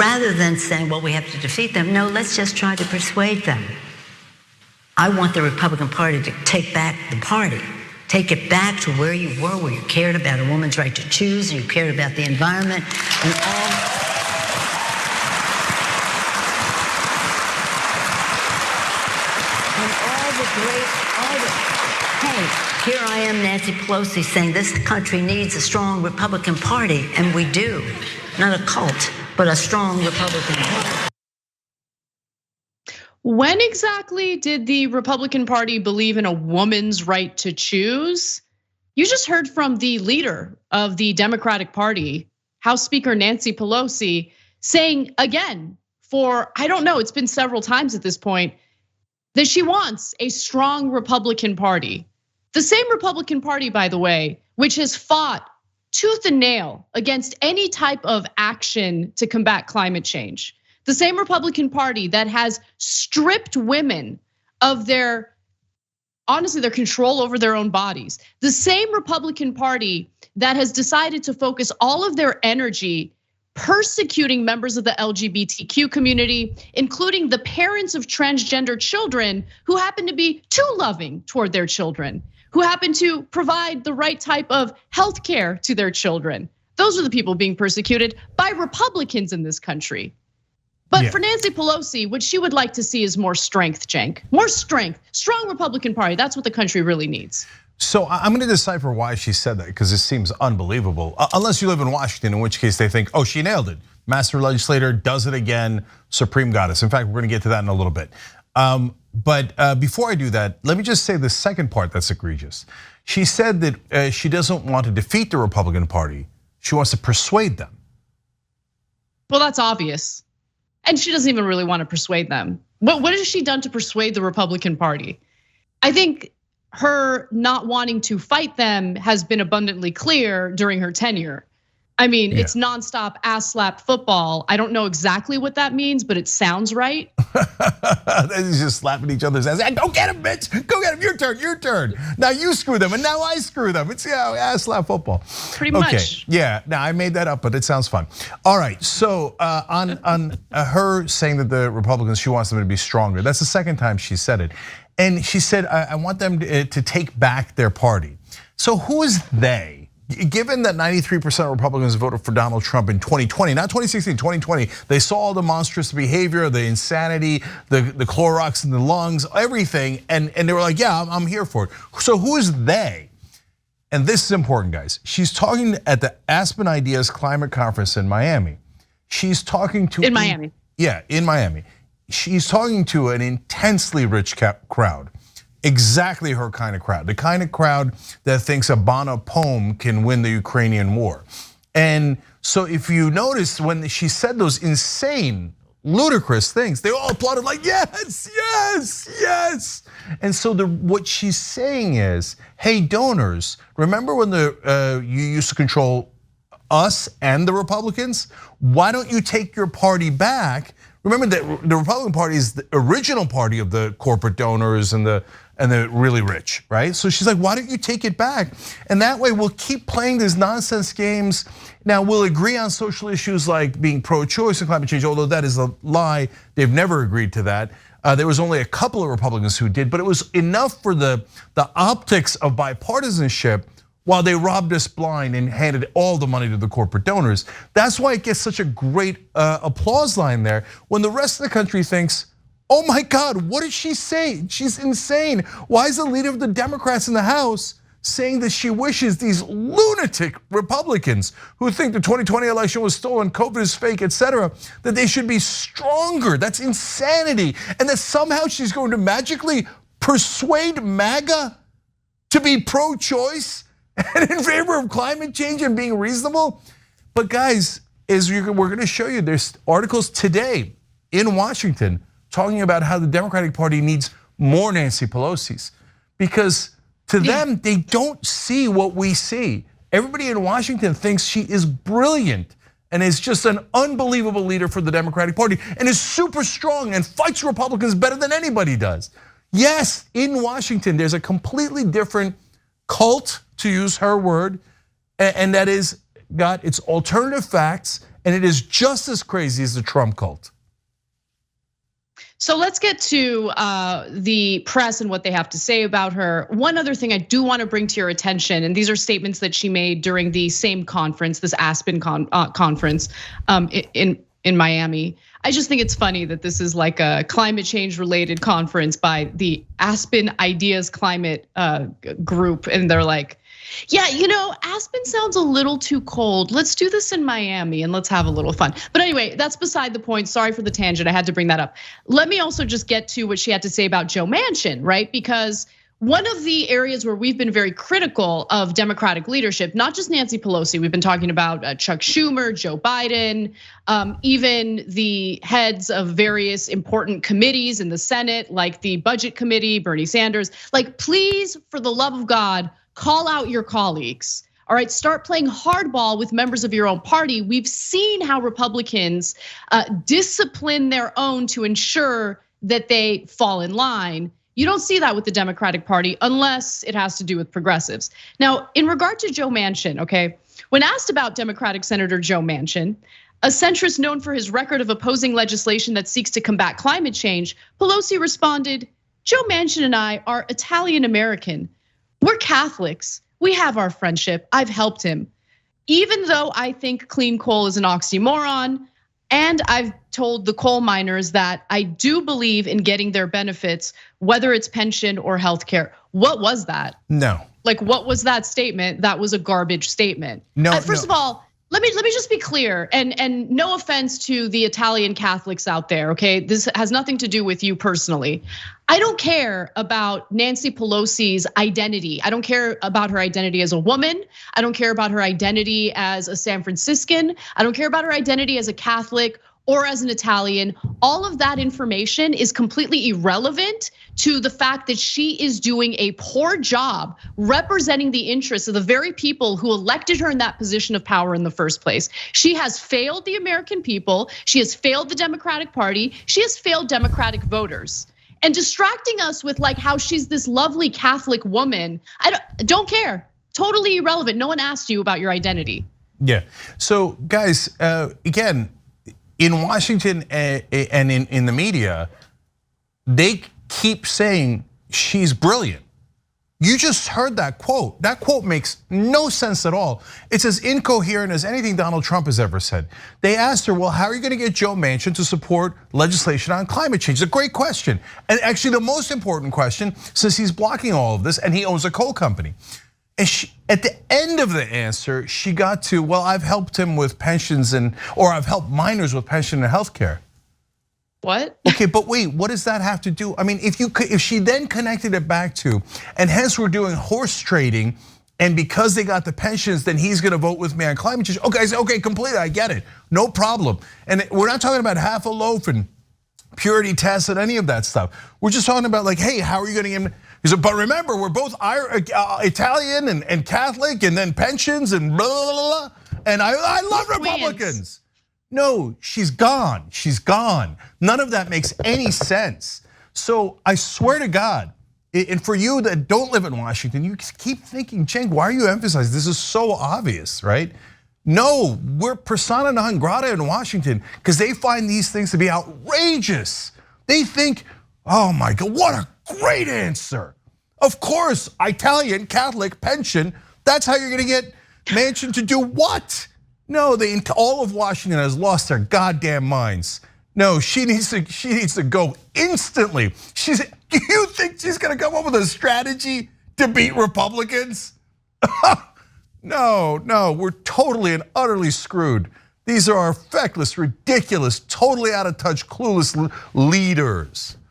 rather than saying, well, we have to defeat them, no, let's just try to persuade them. I want the Republican Party to take back the party. Take it back to where you were, where you cared about a woman's right to choose, and you cared about the environment, and all hey, here I am, Nancy Pelosi, saying this country needs a strong Republican Party, and we do. Not a cult, but a strong Republican Party. When exactly did the Republican Party believe in a woman's right to choose? You just heard from the leader of the Democratic Party, House Speaker Nancy Pelosi, saying again, for, I don't know, it's been several times at this point, that she wants a strong Republican Party. The same Republican Party, by the way, which has fought tooth and nail against any type of action to combat climate change. The same Republican Party that has stripped women of their, honestly, their control over their own bodies. The same Republican Party that has decided to focus all of their energy persecuting members of the LGBTQ community, including the parents of transgender children who happen to be too loving toward their children, who happen to provide the right type of health care to their children. Those are the people being persecuted by Republicans in this country. But for Nancy Pelosi, what she would like to see is more strength, Cenk. More strength, strong Republican Party. That's what the country really needs. So I'm gonna decipher why she said that, because it seems unbelievable. Unless you live in Washington, in which case they think, oh, she nailed it. Master legislator does it again, supreme goddess. In fact, we're gonna get to that in a little bit. But before I do that, let me just say the second part that's egregious. She said that she doesn't want to defeat the Republican Party. She wants to persuade them. Well, that's obvious. And she doesn't even really want to persuade them. What has she done to persuade the Republican Party? I think her not wanting to fight them has been abundantly clear during her tenure. I mean, it's nonstop ass slap football. I don't know exactly what that means, but it sounds right. They're just slapping each other's ass. Go get him, bitch. Go get him. Your turn. Your turn. Now you screw them, and now I screw them. It's ass slap football. Pretty much. Okay. Yeah. Now I made that up, but it sounds fun. All right. So on her saying that the Republicans, she wants them to be stronger. That's the second time she said it, and she said, I want them to take back their party. So who is they? Given that 93% of Republicans voted for Donald Trump in 2020, not 2016, 2020, they saw all the monstrous behavior, the insanity, the Clorox in the lungs, everything, and they were like, yeah, I'm here for it. So who is they? And this is important, guys. She's talking at the Aspen Ideas Climate Conference in Miami. She's talking to- In Miami. Yeah, in Miami. She's talking to an intensely rich crowd. Exactly her kind of crowd, the kind of crowd that thinks a Bono poem can win the Ukrainian war. And so if you notice, when she said those insane, ludicrous things, they all applauded like, yes, yes, yes. And so what she's saying is, hey, donors, remember when you used to control us and the Republicans? Why don't you take your party back? Remember that the Republican Party is the original party of the corporate donors and the really rich, right? So she's like, why don't you take it back? And that way we'll keep playing these nonsense games. Now we'll agree on social issues like being pro-choice and climate change, although that is a lie. They've never agreed to that. There was only a couple of Republicans who did, but it was enough for the optics of bipartisanship while they robbed us blind and handed all the money to the corporate donors. That's why it gets such a great applause line there when the rest of the country thinks, oh my God, what did she say? She's insane. Why is the leader of the Democrats in the House saying that she wishes these lunatic Republicans who think the 2020 election was stolen, COVID is fake, etc., that they should be stronger? That's insanity. And that somehow she's going to magically persuade MAGA to be pro-choice and in favor of climate change and being reasonable. But guys, as we're gonna show you, there's articles today in Washington talking about how the Democratic Party needs more Nancy Pelosi's, because to them, they don't see what we see. Everybody in Washington thinks she is brilliant and is just an unbelievable leader for the Democratic Party and is super strong and fights Republicans better than anybody does. Yes, in Washington, there's a completely different cult, to use her word, and that is got its alternative facts And it is just as crazy as the Trump cult. So let's get to the press and what they have to say about her. One other thing I do want to bring to your attention, and these are statements that she made during the same conference, this Aspen conference in Miami. I just think it's funny that this is like a climate change related conference by the Aspen Ideas Climate group, and they're like, yeah, Aspen sounds a little too cold. Let's do this in Miami and let's have a little fun. But anyway, that's beside the point. Sorry for the tangent. I had to bring that up. Let me also just get to what she had to say about Joe Manchin, right? Because one of the areas where we've been very critical of Democratic leadership, not just Nancy Pelosi, we've been talking about Chuck Schumer, Joe Biden, even the heads of various important committees in the Senate, like the Budget Committee, Bernie Sanders. Like, please, for the love of God, call out your colleagues. All right, start playing hardball with members of your own party. We've seen how Republicans discipline their own to ensure that they fall in line. You don't see that with the Democratic Party unless it has to do with progressives. Now, in regard to Joe Manchin, okay, when asked about Democratic Senator Joe Manchin, a centrist known for his record of opposing legislation that seeks to combat climate change, Pelosi responded, Joe Manchin and I are Italian American. We're Catholics. We have our friendship. I've helped him. Even though I think clean coal is an oxymoron, and I've told the coal miners that I do believe in getting their benefits, whether it's pension or healthcare. What was that? No. Like, what was that statement? That was a garbage statement. No. First of all, let me just be clear, and no offense to the Italian Catholics out there, okay? This has nothing to do with you personally. I don't care about Nancy Pelosi's identity. I don't care about her identity as a woman. I don't care about her identity as a San Franciscan. I don't care about her identity as a Catholic or as an Italian. All of that information is completely irrelevant to the fact that she is doing a poor job representing the interests of the very people who elected her in that position of power in the first place. She has failed the American people. She has failed the Democratic Party. She has failed Democratic voters. And distracting us with like how she's this lovely Catholic woman, I don't care. Totally irrelevant. No one asked you about your identity. Yeah. So guys, again, in Washington and in the media, they keep saying she's brilliant. You just heard that quote. That quote makes no sense at all. It's as incoherent as anything Donald Trump has ever said. They asked her, well, how are you gonna get Joe Manchin to support legislation on climate change? It's a great question. And actually the most important question, since he's blocking all of this and he owns a coal company. And at the end of the answer, she got to, well, I've helped him with pensions or I've helped minors with pension and healthcare. What? Okay, but wait, what does that have to do? I mean, if she then connected it back to, and hence we're doing horse trading, and because they got the pensions, then he's gonna vote with me on climate change. Okay, I say, okay, completely, I get it, no problem. And we're not talking about half a loaf and purity tests and any of that stuff. We're just talking about like, hey, how are you gonna get him? He said, but remember, we're both Italian and Catholic, and then pensions and blah, blah, blah. And I love Republicans. No, she's gone, she's gone. None of that makes any sense. So I swear to God, and for you that don't live in Washington, you keep thinking, Cenk, why are you emphasizing? This is so obvious, right? No, we're persona non grata in Washington because they find these things to be outrageous. They think, oh my God, what a great answer. Of course, Italian, Catholic, pension, that's how you're gonna get Manchin to do what? No, all of Washington has lost their goddamn minds. No, she needs to go instantly. Do you think she's gonna come up with a strategy to beat Republicans? No, we're totally and utterly screwed. These are our feckless, ridiculous, totally out of touch, clueless leaders.